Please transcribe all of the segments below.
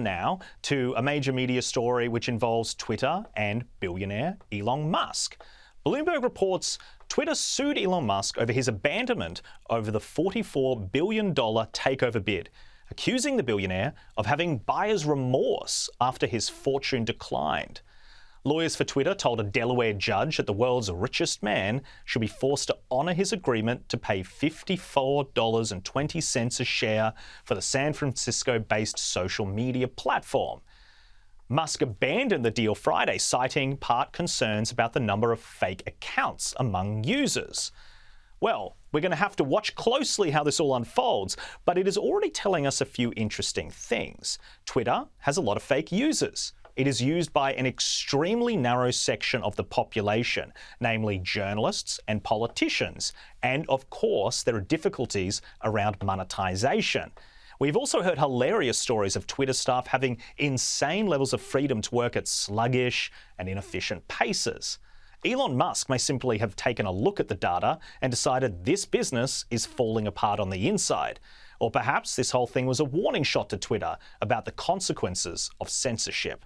Now to a major media story which involves Twitter and billionaire Elon Musk. Bloomberg reports Twitter sued Elon Musk over his abandonment over the $44 billion takeover bid, accusing the billionaire of having buyer's remorse after his fortune declined. Lawyers for Twitter told a Delaware judge that the world's richest man should be forced to honour his agreement to pay $54.20 a share for the San Francisco-based social media platform. Musk abandoned the deal Friday, citing part concerns about the number of fake accounts among users. Well, we're going to have to watch closely how this all unfolds, but it is already telling us a few interesting things. Twitter has a lot of fake users. It is used by an extremely narrow section of the population, namely journalists and politicians. And of course, there are difficulties around monetization. We've also heard hilarious stories of Twitter staff having insane levels of freedom to work at sluggish and inefficient paces. Elon Musk may simply have taken a look at the data and decided this business is falling apart on the inside. Or perhaps this whole thing was a warning shot to Twitter about the consequences of censorship.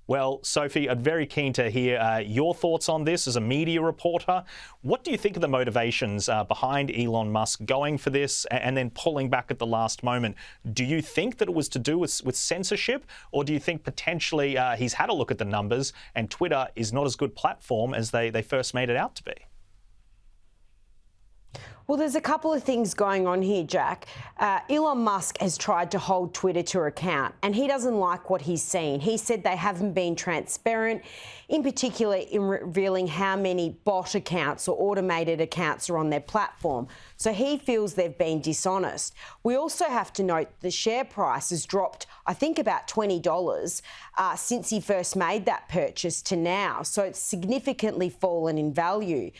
Well, Sophie, I'm very keen to hear your thoughts on this as a media reporter. What do you think of the motivations behind Elon Musk going for this and then pulling back at the last moment? Do you think that it was to do with censorship, or do you think potentially he's had a look at the numbers and Twitter is not as good platform as they first made it out to be? Well, there's a couple of things going on here, Jack. Elon Musk has tried to hold Twitter to account, and he doesn't like what he's seen. He said they haven't been transparent, in particular in revealing how many bot accounts or automated accounts are on their platform. So he feels they've been dishonest. We also have to note the share price has dropped, I think, about $20 since he first made that purchase to now. So it's significantly fallen in value.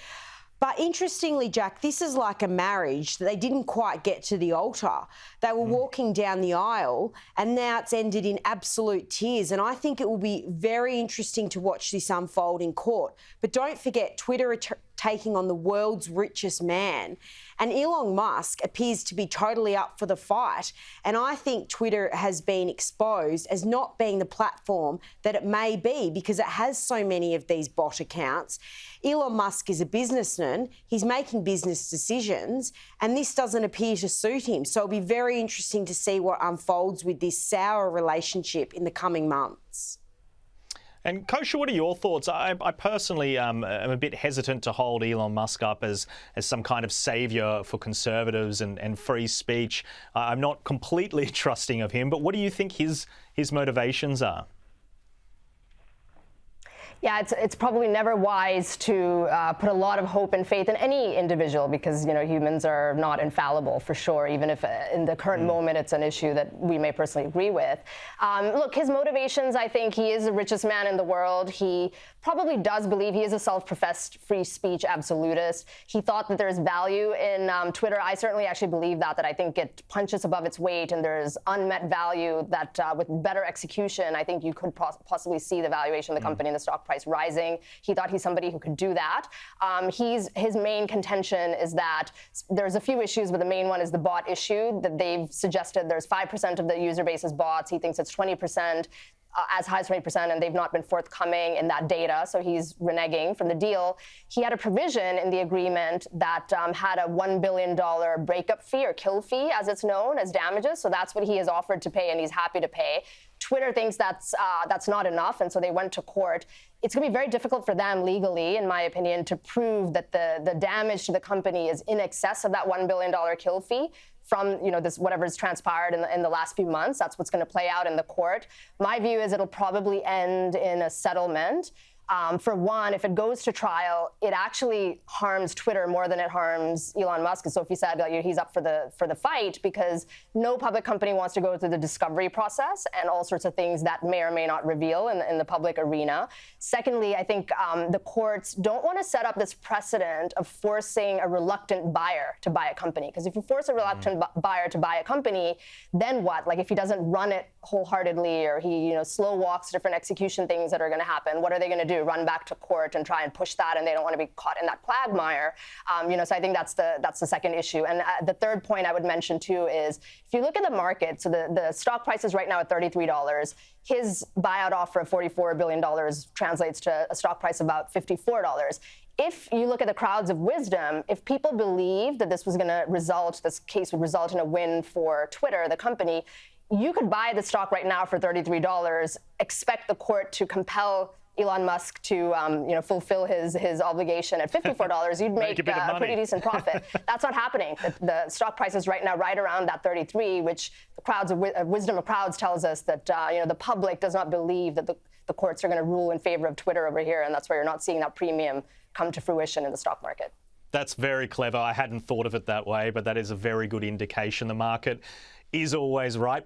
But interestingly, Jack, this is like a marriage. They didn't quite get to the altar. They were walking down the aisle, and now it's ended in absolute tears. And I think it will be very interesting to watch this unfold in court. But don't forget, Twitter are taking on the world's richest man. And Elon Musk appears to be totally up for the fight. And I think Twitter has been exposed as not being the platform that it may be because it has so many of these bot accounts. Elon Musk is a businessman. He's making business decisions, and this doesn't appear to suit him. So it'll be very interesting to see what unfolds with this sour relationship in the coming months. And Kosha, what are your thoughts? I personally am a bit hesitant to hold Elon Musk up as some kind of saviour for conservatives and free speech. I'm not completely trusting of him, but what do you think his motivations are? Yeah, it's probably never wise to put a lot of hope and faith in any individual because, you know, humans are not infallible for sure, even if in the current moment it's an issue that we may personally agree with. Look, his motivations, I think he is the richest man in the world. He probably does believe he is a self-professed free speech absolutist. He thought that there's value in Twitter. I certainly actually believe that I think it punches above its weight and there's unmet value that with better execution, I think you could possibly see the valuation of the company and the stock price rising. He thought he's somebody who could do that. His main contention is that there's a few issues, but the main one is the bot issue that they've suggested there's 5% of the user base is bots. He thinks it's 20%. As high as 20%, and they've not been forthcoming in that data, so he's reneging from the deal. He had a provision in the agreement that had a $1 billion breakup fee or kill fee, as it's known, as damages, so that's what he has offered to pay, and he's happy to pay. Twitter thinks that's not enough, and so they went to court. It's going to be very difficult for them legally, in my opinion, to prove that the damage to the company is in excess of that $1 billion kill fee from, you know, this whatever's transpired in the last few months. That's what's going to play out in the court. My view is it'll probably end in a settlement. For one, if it goes to trial, it actually harms Twitter more than it harms Elon Musk. As Sophie said, he's up for the fight because no public company wants to go through the discovery process and all sorts of things that may or may not reveal in the public arena. Secondly, I think the courts don't want to set up this precedent of forcing a reluctant buyer to buy a company. Because if you force a reluctant buyer to buy a company, then what? Like if he doesn't run it wholeheartedly, or he, slow walks different execution things that are going to happen. What are they going to do? Run back to court and try and push that, and they don't want to be caught in that quagmire. So I think that's the second issue. And the third point I would mention too is if you look at the market, so the stock price is right now at $33. His buyout offer of $44 billion translates to a stock price of about $54. If you look at the crowds of wisdom, if people believe that this case would result in a win for Twitter, the company, you could buy the stock right now for $33, expect the court to compel Elon Musk to fulfill his obligation at $54, you'd make a pretty decent profit. That's not happening. The stock price is right now right around that 33, which the crowds of wisdom of crowds tells us that the public does not believe that the courts are going to rule in favor of Twitter over here, and that's why you're not seeing that premium come to fruition in the stock market. That's very clever. I hadn't thought of it that way, but that is a very good indication. The market is always right.